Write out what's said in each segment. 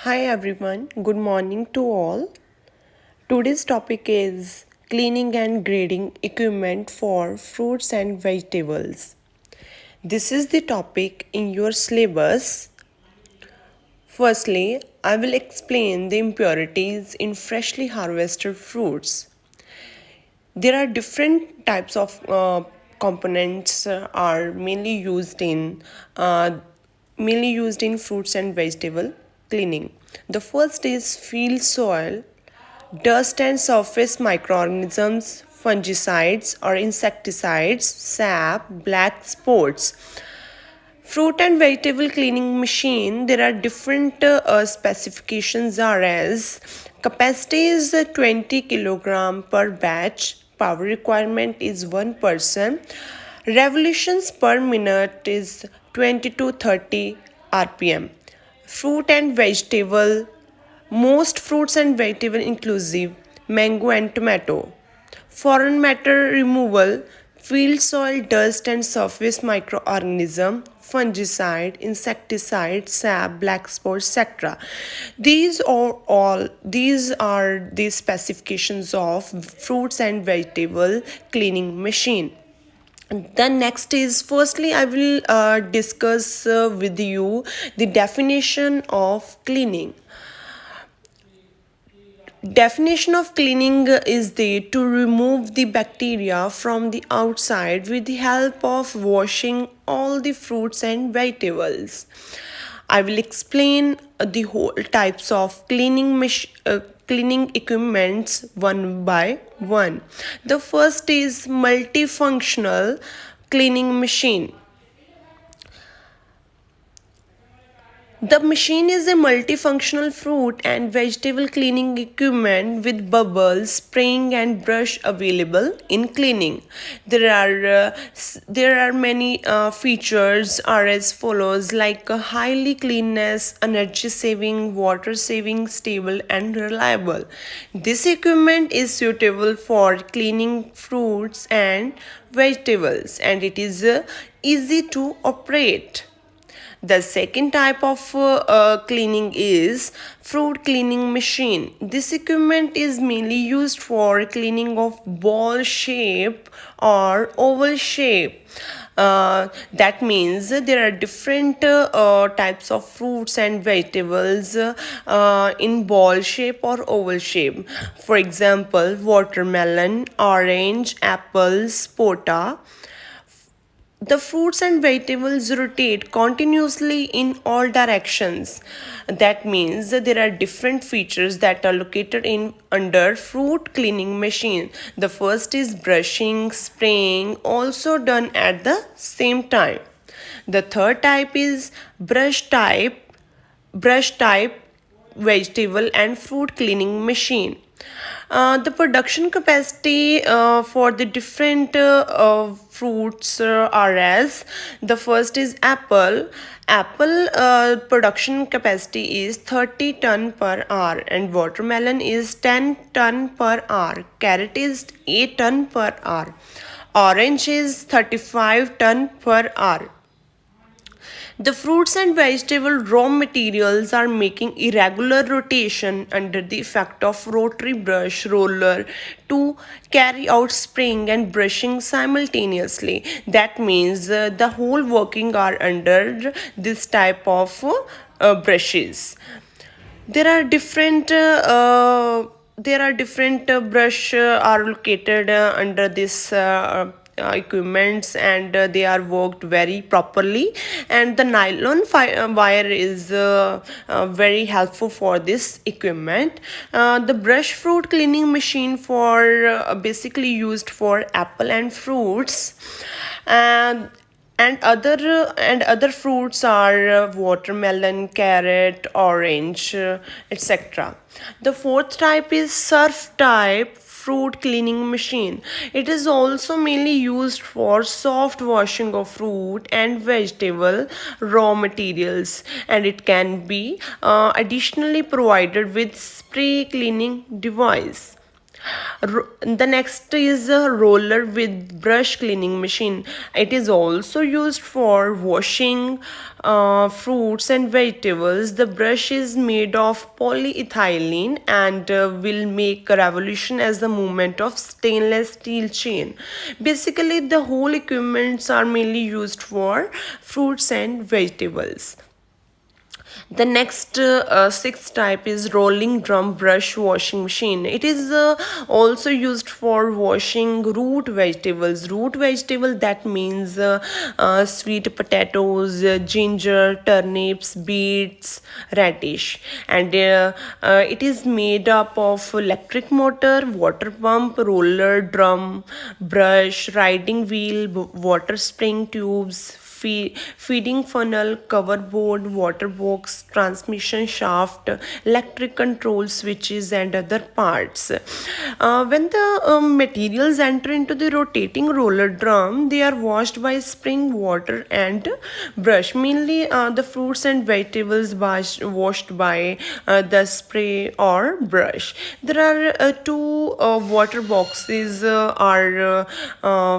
Hi everyone, good morning to all. Today's topic is cleaning and grading equipment for fruits and vegetables. This is the topic in your syllabus. Firstly, I will explain the impurities in freshly harvested fruits. There are different types of components are mainly used in fruits and vegetable cleaning. The first is field soil, dust and surface microorganisms, fungicides or insecticides, sap, black spots. Fruit and vegetable cleaning machine, there are different specifications are as capacity is 20 kilogram per batch, power requirement is 1%, revolutions per minute is 20 to 30 rpm. Fruit and vegetable, most fruits and vegetable inclusive mango and tomato. Foreign matter removal, field soil, dust and surface microorganism, fungicide, insecticide, sap, black spots, etc. These are the specifications of fruits and vegetable cleaning machine. The next is firstly I will discuss with you the definition of cleaning. Definition of cleaning is the to remove the bacteria from the outside with the help of washing all the fruits and vegetables. I will explain the whole types of cleaning equipments one by one. The first is multifunctional cleaning machine. The machine is a multifunctional fruit and vegetable cleaning equipment with bubbles, spraying, and brush available in cleaning. There are many features are as follows like highly cleanness, energy saving, water saving, stable, and reliable. This equipment is suitable for cleaning fruits and vegetables, and it is easy to operate. The second type of cleaning is fruit cleaning machine. This equipment is mainly used for cleaning of ball shape or oval shape. That means there are different types of fruits and vegetables in ball shape or oval shape. For example, watermelon, orange, apples, pota. The fruits and vegetables rotate continuously in all directions. That means that there are different features that are located in under fruit cleaning machine. The first is brushing, spraying, also done at the same time. The third type is brush type vegetable and fruit cleaning machine. The production capacity for the different fruits are as the first is apple. Apple production capacity is 30 ton per hour and watermelon is 10 ton per hour. Carrot is 8 ton per hour. Orange is 35 ton per hour. The fruits and vegetable raw materials are making irregular rotation under the effect of rotary brush roller to carry out spraying and brushing simultaneously. That means the whole working are under this type of brushes. There are different brush are located under this equipments, and they are worked very properly, and the nylon wire is very helpful for this equipment. The brush fruit cleaning machine for basically used for apple and fruits, and other fruits are watermelon, carrot, orange, etc. The fourth type is surf type fruit cleaning machine. It is also mainly used for soft washing of fruit and vegetable raw materials, and it can be additionally provided with spray cleaning device. The next is a roller with brush cleaning machine. It is also used for washing fruits and vegetables. The brush is made of polyethylene and will make a revolution as the movement of stainless steel chain. Basically, the whole equipments are mainly used for fruits and vegetables. The next sixth type is rolling drum brush washing machine. It is also used for washing root vegetables. Root vegetable, that means sweet potatoes, ginger, turnips, beets, radish, and it is made up of electric motor, water pump, roller, drum, brush, riding wheel, water spraying tubes, feeding funnel, cover board, water box, transmission shaft, electric control switches, and other parts. When the materials enter into the rotating roller drum, they are washed by spring water and brush. Mainly, the fruits and vegetables washed by the spray or brush. There are two water boxes are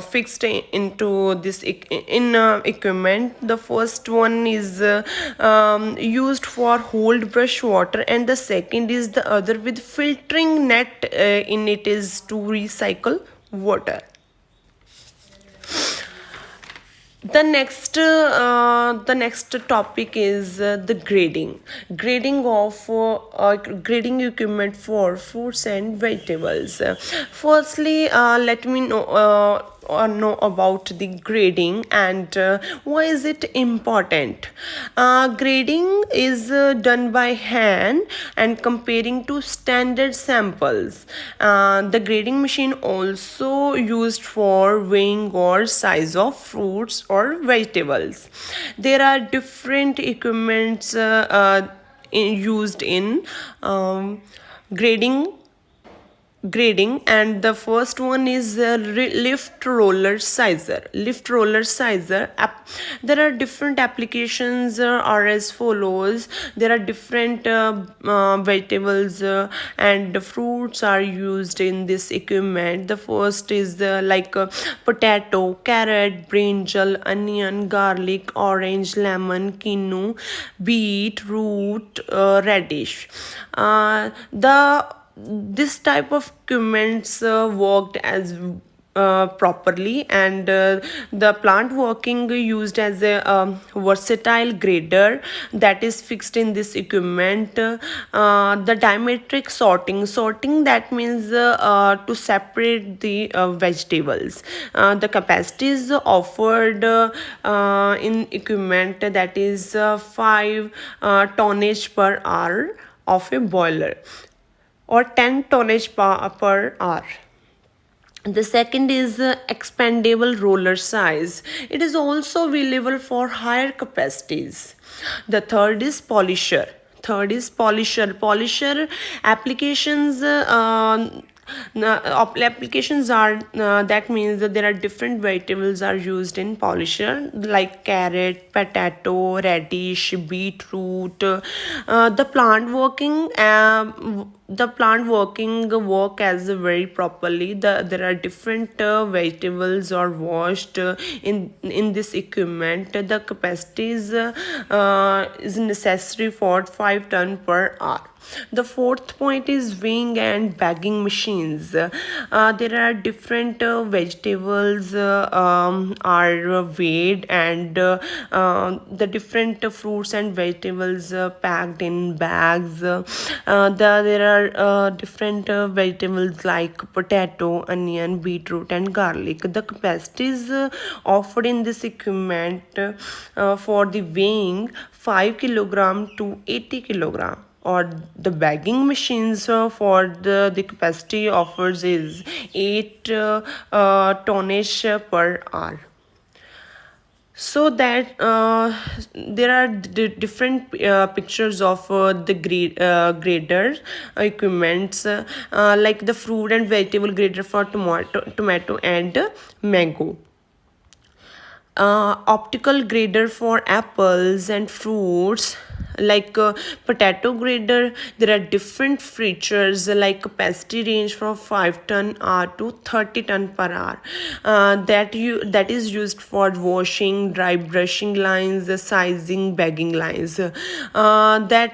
fixed into this equipment. The first one is used for hold brush water, and the second is the other with filtering net in it is to recycle water. The next topic is the grading equipment for fruits and vegetables. Firstly, let me know or know about the grading and why is it important. Grading is done by hand and comparing to standard samples. The grading machine also used for weighing or size of fruits or vegetables. There are different equipments used in grading and the first one is lift roller sizer there are different applications are as follows. There are different vegetables and fruits are used in this equipment. The first is like potato, carrot, brinjal, onion, garlic, orange, lemon, quinoa, beetroot, radish. The this type of equipments worked as properly, and the plant working used as a versatile grader that is fixed in this equipment. The diametric sorting, that means to separate the vegetables. The capacity is offered in equipment that is 5 tonnage per hour of a boiler or 10 tonnage per hour. The second is expandable roller size. It is also available for higher capacities. The third is polisher applications. Applications are that means that there are different vegetables are used in polisher like carrot, potato, radish, beetroot. The plant working work as very properly. There are different vegetables are washed in this equipment. The capacity is necessary for 5 ton per hour. The fourth point is weighing and bagging machines. There are different vegetables are weighed, and the different fruits and vegetables packed in bags. There are different vegetables like potato, onion, beetroot, and garlic. The capacities offered in this equipment for the weighing 5 kilogram to 80 kilogram, or the bagging machines for the capacity offers is 8 tonnage per hour. So that there are different pictures of the grader equipments like the fruit and vegetable grader for tomato and mango, optical grader for apples and fruits, like potato grader. There are different features like capacity range from 5 ton hour to 30 ton per hour, that is used for washing, dry brushing lines, sizing, bagging lines. That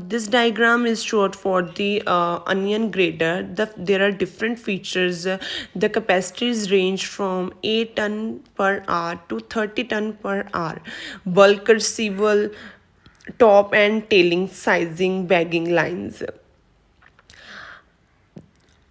This diagram is short for the onion grader. There are different features. The capacities range from 8 ton per hour to 30 ton per hour. Bulk receival, top and tailing, sizing, bagging lines.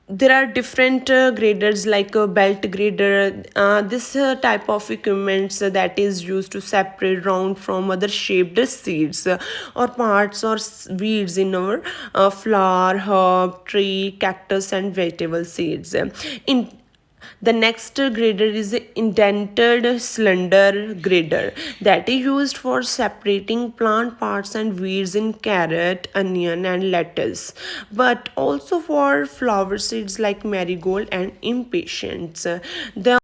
There are different graders like a belt grader. This type of equipment that is used to separate round from other shaped seeds or parts or weeds in our flower, herb, tree, cactus and vegetable seeds. In The next grader is the indented cylinder grader that is used for separating plant parts and weeds in carrot, onion, and lettuce, but also for flower seeds like marigold and impatiens. The